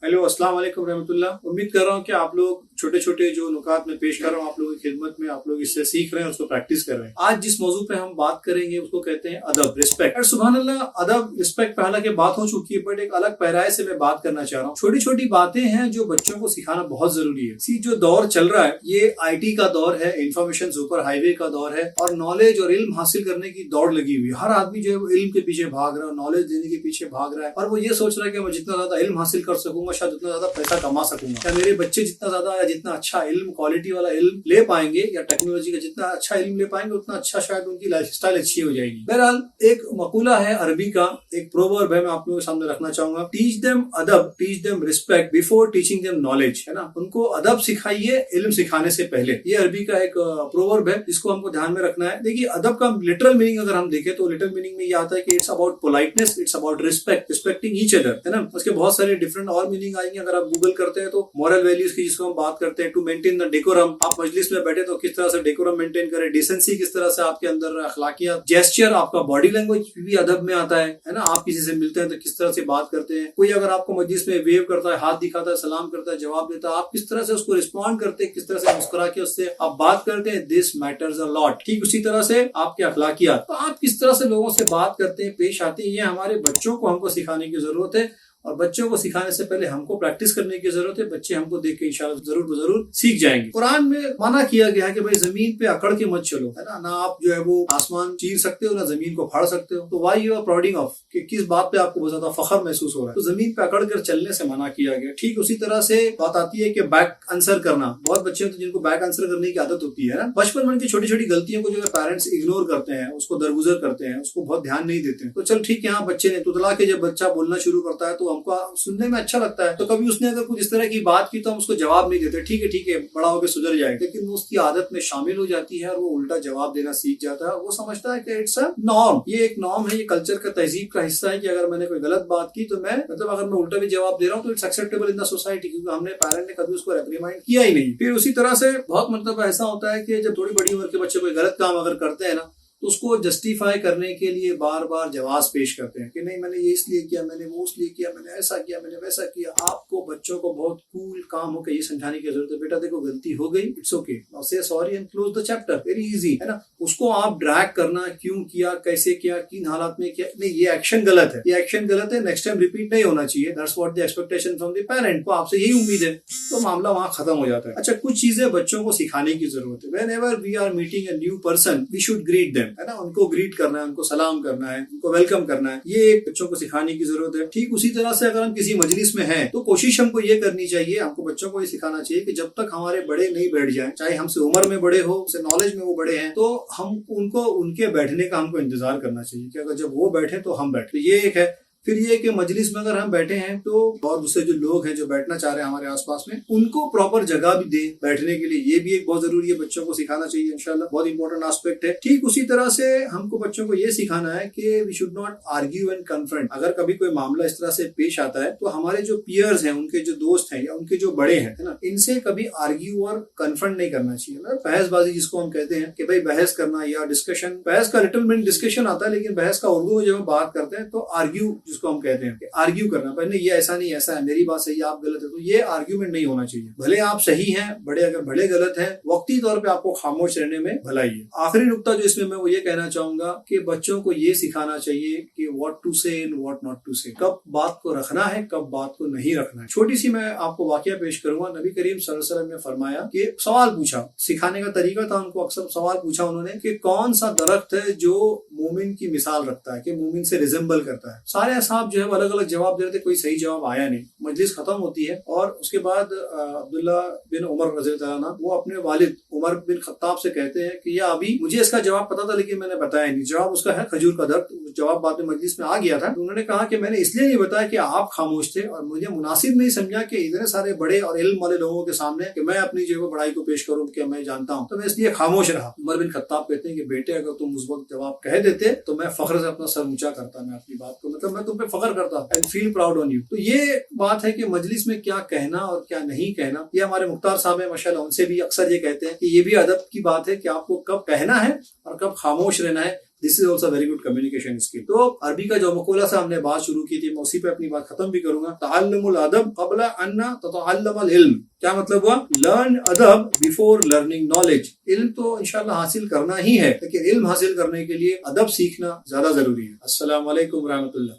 Hello, अस्सलाम वालेकुम रहमतुल्लाह। उम्मीद कर रहा हूँ कि आप लोग छोटे छोटे जो नुकात में पेश कर रहा हूँ आप लोगों की खिदमत में, आप लोग इससे सीख रहे हैं, उसको प्रैक्टिस कर रहे हैं। आज जिस मौजू पे हम बात करेंगे उसको कहते हैं अदब, रिस्पेक्ट। सुभान अल्लाह, अदब रिस्पेक्ट पे हालांकि बात हो चुकी है, बट एक अलग पैराए से मैं बात करना चाह रहा हूँ। छोटी छोटी बातें हैं जो बच्चों को सिखाना बहुत जरूरी है। सी जो दौर चल रहा है ये IT का दौर है, इंफॉर्मेशन सुपर हाईवे का दौर है और नॉलेज और इल्म हासिल करने की दौड़ लगी हुई है। हर आदमी जो है वो इल्म के पीछे भाग रहा है, नॉलेज देने के पीछे भाग रहा है और वो ये सोच रहा है कि मैं जितना ज्यादा इल्म हासिल कर सकूंगा शायद उतना ज्यादा पैसा कमा सकूंगा, या मेरे बच्चे जितना ज्यादा या जितना अच्छा इल्म, क्वालिटी वाला इल्म ले पाएंगे या टेक्नोलॉजी का जितना अच्छा इल्म ले पाएंगे उतना अच्छा शायद उनकी लाइफस्टाइल अच्छी हो जाएगी। बहरहाल एक मकूला है अरबी का, एक प्रोवर्ब है, मैं आप लोगों के सामने रखना चाहूंगा। टीच देम अदब, teach them respect before teaching them knowledge, है ना। उनको अदब सिखाइए इल्म सिखाने से पहले। ये अरबी का एक प्रोवर्ब है जिसको हमको ध्यान में रखना है। देखिए, अदब का लिटरल मीनिंग अगर हम देखें तो लिटरल मीनिंग में ये आता है कि it's about politeness, it's about respect, respecting each other, है ना। उसके बहुत सारे डिफरेंट और मीनिंग आएंगे अगर आप गूगल करते हैं तो। मॉरल वैल्यूज की जिसको हम बात करते हैं, टू मेंटेन द डेकोरम, आप मजलिस में बैठे तो किस तरह से डेकोरम मेंटेन करें, डिसेंसी किस तरह से आपके अंदर अखलाकियात, जेस्चर, आपका बॉडी लैंग्वेज भी अदब में आता है ना। आप किसी से मिलते हैं तो किस तरह से बात करते हैं, कोई अगर आपको मजलिस में वेव करता है, हाथ दिखाता है, सलाम करता है, जवाब देता है, आप किस तरह से उसको रिस्पॉन्ड करते हैं, किस तरह से मुस्कुरा के उससे आप बात करते हैं, दिस मैटर्स अ लॉट। ठीक उसी तरह से आपके अखलाकियात, तो आप किस तरह से लोगों से बात करते हैं, पेश आते हैं, ये हमारे बच्चों को हमको सिखाने की जरूरत है और बच्चों को सिखाने से पहले हमको प्रैक्टिस करने की जरूरत है। बच्चे हमको देख के इंशाल्लाह जरूर सीख जाएंगे। कुरान में मना किया गया है कि भाई जमीन पे अकड़ के मत चलो, है ना। आप जो है वो आसमान चीर सकते हो ना जमीन को फाड़ सकते हो। तो वाई यू आर प्राउडिंग ऑफ, कि किस बात पे आपको बहुत ज्यादा फख्र महसूस हो रहा है। तो जमीन पे अकड़ कर चलने से मना किया गया। ठीक उसी तरह से बात आती है कि बैक आंसर करना। बहुत बच्चे होते हैं जिनको बैक आंसर करने की आदत होती है ना। बचपन में उनकी छोटी छोटी गलतियों को जो है पेरेंट्स इग्नोर करते हैं, उसको दरगुजर करते हैं, उसको बहुत ध्यान नहीं देते हैं। तो चल ठीक है, यहाँ बच्चे ने तुतला के जब बच्चा बोलना शुरू करता है तो हमको सुनने में अच्छा लगता है। तो कभी उसने अगर कुछ इस तरह की बात की तो हम उसको जवाब नहीं देते, ठीक है बड़ा होकर सुधर जाएगा, लेकिन वो उसकी आदत में शामिल हो जाती है और वो उल्टा जवाब देना सीख जाता है। वो समझता है कि इट्स अ नॉर्म, ये एक नॉर्म है, ये कल्चर का, तहजीब का हिस्सा है कि अगर मैंने कोई गलत बात की तो मैं अगर मैं उल्टा भी जवाब दे रहा हूँ तो it's acceptable in the society, क्योंकि हमने पेरेंट ने कभी उसको रेप्रिमाइंड किया ही नहीं। फिर उसी तरह से बहुत ऐसा होता है कि जब थोड़ी बड़ी उम्र के बच्चे कोई गलत काम अगर करते हैं ना तो उसको जस्टिफाई करने के लिए बार बार जवाब पेश करते हैं कि नहीं मैंने ये इसलिए किया, मैंने वो इसलिए किया, मैंने ऐसा किया, मैंने वैसा किया। आपको बच्चों को बहुत कूल काम होकर ये समझाने की जरूरत है, बेटा देखो गलती हो गई, इट्स ओके, नाउ से sorry and close the chapter, very easy, है ना। उसको आप ड्रैग करना, क्यों किया, कैसे किया, किन हालात में किया, नहीं ये एक्शन गलत है, ये एक्शन गलत है, नेक्स्ट टाइम रिपीट नहीं होना चाहिए, that's what the expectation from the parent, को आपसे यही उम्मीद है, तो मामला वहां खत्म हो जाता है। अच्छा, कुछ चीजें बच्चों को सिखाने की जरूरत है। Whenever we are meeting a new person we should greet them, है ना। उनको ग्रीट करना है, उनको सलाम करना है, उनको वेलकम करना है, ये एक बच्चों को सिखाने की जरूरत है। ठीक उसी तरह से अगर हम किसी मजलिस में हैं तो कोशिश हमको ये करनी चाहिए, हमको बच्चों को ये सिखाना चाहिए कि जब तक हमारे बड़े नहीं बैठ जाएं, चाहे हमसे उम्र में बड़े हो, हमसे नॉलेज में वो बड़े हैं, तो हम उनको उनके बैठने का हमको इंतजार करना चाहिए कि अगर जब वो बैठे तो हम बैठे। ये एक है। फिर ये कि मजलिस में अगर हम बैठे हैं तो और दूसरे जो लोग हैं जो बैठना चाह रहे हैं हमारे आसपास में, उनको प्रॉपर जगह भी दें बैठने के लिए। ये भी एक बहुत जरूरी है, बच्चों को सिखाना चाहिए, इंशाल्लाह बहुत इंपॉर्टेंट एस्पेक्ट है। ठीक उसी तरह से हमको बच्चों को ये सिखाना है कि we should not argue and confront. अगर कभी कोई मामला इस तरह से पेश आता है तो हमारे जो पियर्स हैं, उनके जो दोस्त हैं या उनके जो बड़े हैं, है ना, इनसे कभी आर्ग्यू और कन्फ्रंट नहीं करना चाहिए। मतलब बहसबाजी जिसको हम कहते हैं कि भाई बहस करना या डिस्कशन, बहस का लिटिल मिनट डिस्कशन आता है, लेकिन बहस का उर्दू में जब हम बात करते हैं तो आर्ग्यू जिसको हम कहते हैं, आर्ग्यू करना, पहले ये ऐसा नहीं ऐसा है, मेरी बात सही है आप गलत है, तो ये आर्ग्यूमेंट नहीं होना चाहिए। भले आप सही हैं, बड़े अगर बड़े गलत हैं, वक्ती तौर पे आपको खामोश रहने में भलाई है। आखिरी नुक्ता जो इसमें मैं वो ये कहना चाहूंगा कि बच्चों को ये सिखाना चाहिए कि व्हाट टू से एंड व्हाट नॉट टू से, कब बात को रखना है, कब बात को नहीं रखना है। छोटी सी मैं आपको वाकया पेश करूंगा। नबी करीम सल्लल्लाहु अलैहि वसल्लम ने फरमाया कि सवाल पूछा, सिखाने का तरीका था, उनको अक्सर सवाल पूछा उन्होंने कि कौन सा दरख्त है जो मोमिन की मिसाल रखता है, कि मोमिन से रिजेंबल करता है। सारे असहाब जो है अलग अलग जवाब दे रहे थे, कोई सही जवाब आया नहीं। मजलिस खत्म होती है और उसके बाद अब्दुल्ला बिन उमर रज़ियल्लाहु अन्हु वो अपने वालिद उमर बिन खत्ताब से कहते हैं कि या अभी मुझे इसका जवाब पता था लेकिन मैंने बताया नहीं। जवाब उसका है खजूर का दरख्त। जवाब बाद में मजलिस में आ गया था। तो उन्होंने कहा कि मैंने इसलिए नहीं बताया कि आप खामोश थे और मुझे मुनासिब नहीं समझा कि इतने सारे बड़े और इल्म वाले लोगों के सामने कि मैं अपनी जो है बड़ाई को पेश करूं कि मैं जानता हूं, तो मैं इसलिए खामोश रहा। उमर बिन खत्ताब कहते हैं कि बेटे अगर तुम उस वक्त जवाब कह देते तो मैं फख्र से अपना सर ऊंचा करता, मैं अपनी बात को, मतलब मैं तुम पे फख्र करता, I feel proud on you. तो ये बात है कि मजलिस में क्या कहना और क्या नहीं कहना, ये हमारे मुख्तार साहब है माशाल्लाह, उनसे भी अक्सर ये कहते हैं कि ये भी अदब की बात है कि आपको कब कहना है और कब खामोश रहना है। This is also very good communication skill. तो अरबी का जो मकौला से हमने बात शुरू की थी, मैं उसी पे अपनी बात खत्म भी करूंगा। तअल्लुमुल अदब क़ब्ल अन्ना ततअल्लमल इल्म। क्या मतलब हुआ? लर्न अदब बिफोर लर्निंग नॉलेज। इल्म तो इंशाल्लाह हासिल करना ही है, लेकिन इल्म हासिल करने के लिए अदब सीखना ज्यादा जरूरी है। अस्सलाम वालेकुम रहमतुल्लाह।